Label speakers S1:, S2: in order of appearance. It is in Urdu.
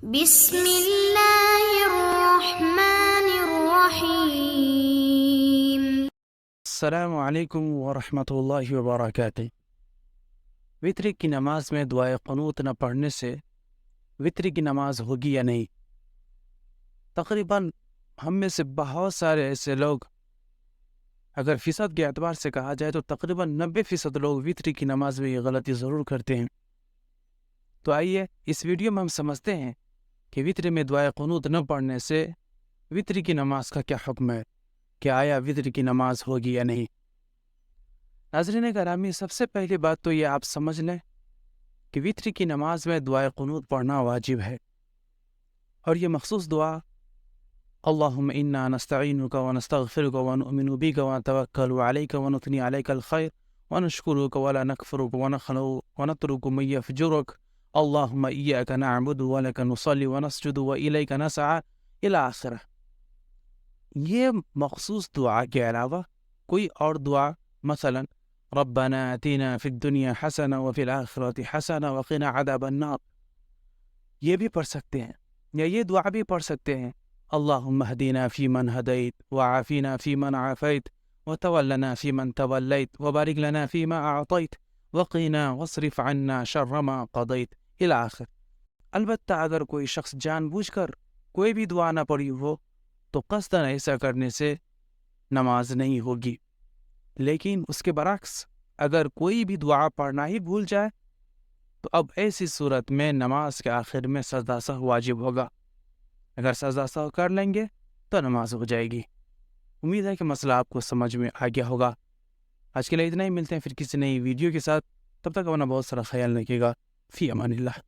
S1: بسم اللہ الرحمن الرحیم۔
S2: السلام علیکم ورحمۃ اللہ وبرکاتہ۔ وطر کی نماز میں دعائے قنوت نہ پڑھنے سے وطر کی نماز ہوگی یا نہیں؟ تقریباً ہم میں سے بہت سارے ایسے لوگ، اگر فیصد کے اعتبار سے کہا جائے تو تقریباً 90% لوگ وطر کی نماز میں یہ غلطی ضرور کرتے ہیں۔ تو آئیے اس ویڈیو میں ہم سمجھتے ہیں کہ وطر میں دعائے قنوت نہ پڑھنے سے وطر کی نماز کا کیا حکم ہے، کہ آیا وطر کی نماز ہوگی یا نہیں۔ ناظرین گرامی، سب سے پہلی بات تو یہ آپ سمجھ لیں کہ وطر کی نماز میں دعائے قنوت پڑھنا واجب ہے، اور یہ مخصوص دعا اللہم انا نستعینک ونستغفرک ونؤمن بک ونتوکل علیک ونثنی علیک الخیر ونشکرک ولا نکفرک ونخلع ونترک من یفجرک اللہم ایاک نعبد ولک نصلی ونسجد والیک نسعی الی آخرہ۔ یہ مخصوص دعا کے علاوہ کوئی اور دعا، مثلا ربنا آتنا فی الدنیا حسنہ وفی الآخرۃ حسنہ وقنا عذاب النار، یہ بھی پڑھ سکتے ہیں، یا یہ دعا بھی پڑھ سکتے ہیں اللہم اہدنا فی من ہدیت وعافینا فی من عافیت وتولنا فی من تولیت وبارک لنا فیما اعطیت وقنا واصرف عنا شر ما قضیت الی آخر۔ البتہ اگر کوئی شخص جان بوجھ کر کوئی بھی دعا نہ پڑھی ہو تو قصداً ایسا کرنے سے نماز نہیں ہوگی، لیکن اس کے برعکس اگر کوئی بھی دعا پڑھنا ہی بھول جائے تو اب ایسی صورت میں نماز کے آخر میں سجدہ سہو واجب ہوگا۔ اگر سجدہ سہو کر لیں گے تو نماز ہو جائے گی۔ امید ہے کہ مسئلہ آپ کو سمجھ میں آ گیا ہوگا۔ آج کے لیے اتنا ہی، ملتے ہیں پھر کسی نئی ویڈیو کے ساتھ، تب تک اپنا بہت سارا خیال رکھیے گا۔ فی امان اللہ۔